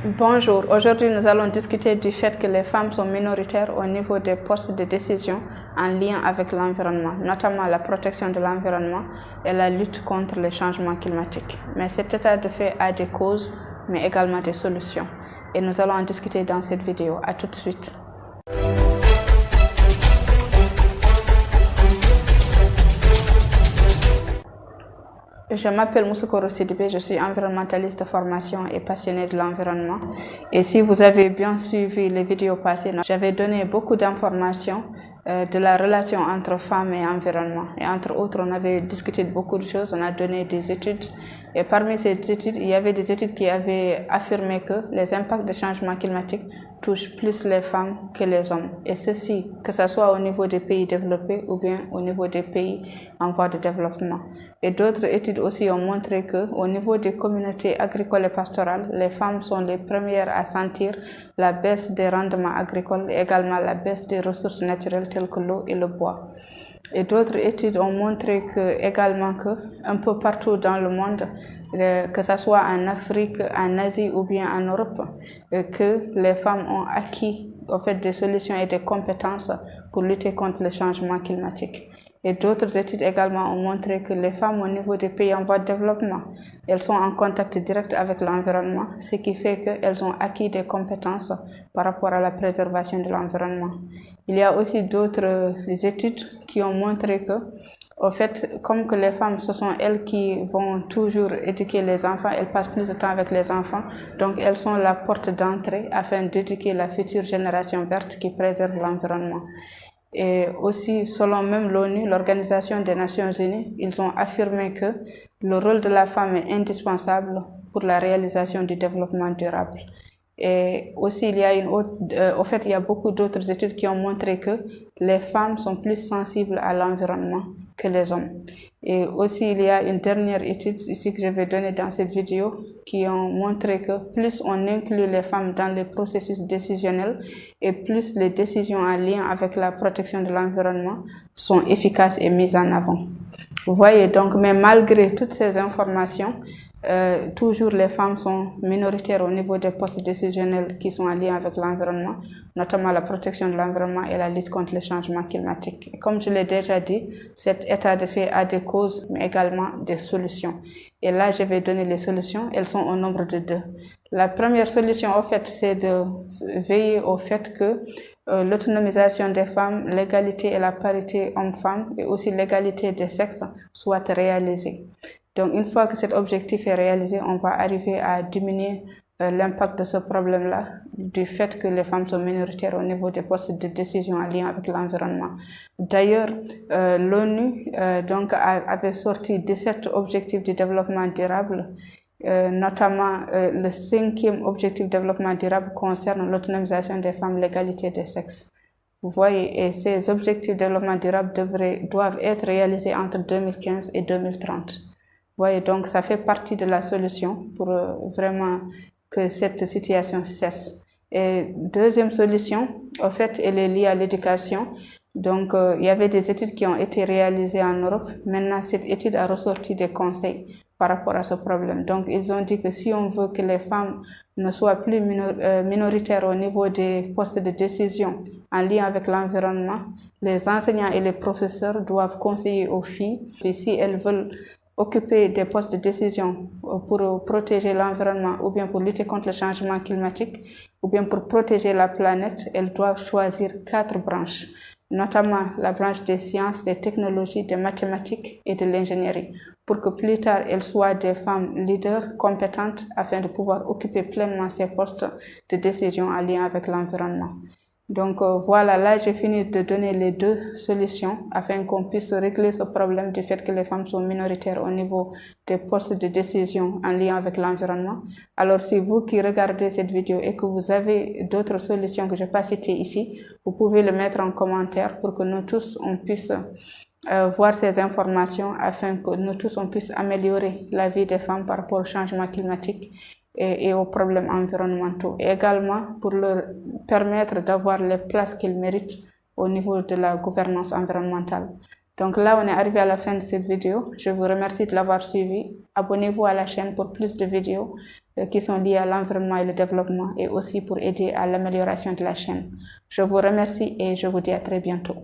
Bonjour, aujourd'hui nous allons discuter du fait que les femmes sont minoritaires au niveau des postes de décision en lien avec l'environnement, notamment la protection de l'environnement et la lutte contre les changements climatiques. Mais cet état de fait a des causes, mais également des solutions. Et nous allons en discuter dans cette vidéo. À tout de suite. Je m'appelle Moussokoro Sidibé, je suis environnementaliste de formation et passionnée de l'environnement. Et si vous avez bien suivi les vidéos passées, j'avais donné beaucoup d'informations de la relation entre femmes et environnement. Et entre autres, on avait discuté de beaucoup de choses, on a donné des études. Et parmi ces études, il y avait des études qui avaient affirmé que les impacts des changements climatiques touchent plus les femmes que les hommes. Et ceci, que ce soit au niveau des pays développés ou bien au niveau des pays en voie de développement. Et d'autres études aussi ont montré qu'au niveau des communautés agricoles et pastorales, les femmes sont les premières à sentir la baisse des rendements agricoles et également la baisse des ressources naturelles telles que l'eau et le bois. Et d'autres études ont montré également qu'un peu partout dans le monde, que ce soit en Afrique, en Asie ou bien en Europe, que les femmes ont acquis en fait, des solutions et des compétences pour lutter contre le changement climatique. Et d'autres études également ont montré que les femmes au niveau des pays en voie de développement, elles sont en contact direct avec l'environnement, ce qui fait qu'elles ont acquis des compétences par rapport à la préservation de l'environnement. Il y a aussi d'autres études qui ont montré que, au fait, comme que les femmes, ce sont elles qui vont toujours éduquer les enfants, elles passent plus de temps avec les enfants, donc elles sont la porte d'entrée afin d'éduquer la future génération verte qui préserve l'environnement. Et aussi, selon même l'ONU, l'Organisation des Nations Unies, ils ont affirmé que le rôle de la femme est indispensable pour la réalisation du développement durable. Et aussi, il y a il y a beaucoup d'autres études qui ont montré que les femmes sont plus sensibles à l'environnement que les hommes. Et aussi, il y a une dernière étude ici que je vais donner dans cette vidéo qui ont montré que plus on inclut les femmes dans les processus décisionnels et plus les décisions en lien avec la protection de l'environnement sont efficaces et mises en avant. Vous voyez donc, mais malgré toutes ces informations, toujours les femmes sont minoritaires au niveau des postes décisionnels qui sont en lien avec l'environnement, notamment la protection de l'environnement et la lutte contre les changements climatiques. Et comme je l'ai déjà dit, cet état de fait a des causes, mais également des solutions. Et là, je vais donner les solutions. Elles sont au nombre de 2. La première solution, en fait, c'est de veiller au fait que l'autonomisation des femmes, l'égalité et la parité hommes-femmes et aussi l'égalité des sexes soient réalisées. Donc, une fois que cet objectif est réalisé, on va arriver à diminuer l'impact de ce problème-là, du fait que les femmes sont minoritaires au niveau des postes de décision en lien avec l'environnement. D'ailleurs, l'ONU avait sorti 17 objectifs de développement durable, notamment le 5e objectif de développement durable concerne l'autonomisation des femmes, l'égalité des sexes. Vous voyez, et ces objectifs de développement durable doivent être réalisés entre 2015 et 2030. Vous voyez, donc ça fait partie de la solution pour vraiment que cette situation cesse. Et deuxième solution, en fait, elle est liée à l'éducation. Donc, il y avait des études qui ont été réalisées en Europe. Maintenant, cette étude a ressorti des conseils par rapport à ce problème. Donc, ils ont dit que si on veut que les femmes ne soient plus minoritaires au niveau des postes de décision en lien avec l'environnement, les enseignants et les professeurs doivent conseiller aux filles. Et si elles veulent occuper des postes de décision pour protéger l'environnement ou bien pour lutter contre le changement climatique ou bien pour protéger la planète, elles doivent choisir 4 branches, notamment la branche des sciences, des technologies, des mathématiques et de l'ingénierie, pour que plus tard elles soient des femmes leaders compétentes afin de pouvoir occuper pleinement ces postes de décision en lien avec l'environnement. Donc voilà, là j'ai fini de donner les 2 solutions afin qu'on puisse régler ce problème du fait que les femmes sont minoritaires au niveau des postes de décision en lien avec l'environnement. Alors si vous qui regardez cette vidéo et que vous avez d'autres solutions que je n'ai pas citées ici, vous pouvez le mettre en commentaire pour que nous tous on puisse voir ces informations afin que nous tous on puisse améliorer la vie des femmes par rapport au changement climatique et aux problèmes environnementaux, et également pour leur permettre d'avoir les places qu'ils méritent au niveau de la gouvernance environnementale. Donc là, on est arrivé à la fin de cette vidéo. Je vous remercie de l'avoir suivi. Abonnez-vous à la chaîne pour plus de vidéos. qui sont liées à l'environnement et le développement et aussi pour aider à l'amélioration de la chaîne. Je vous remercie et je vous dis à très bientôt.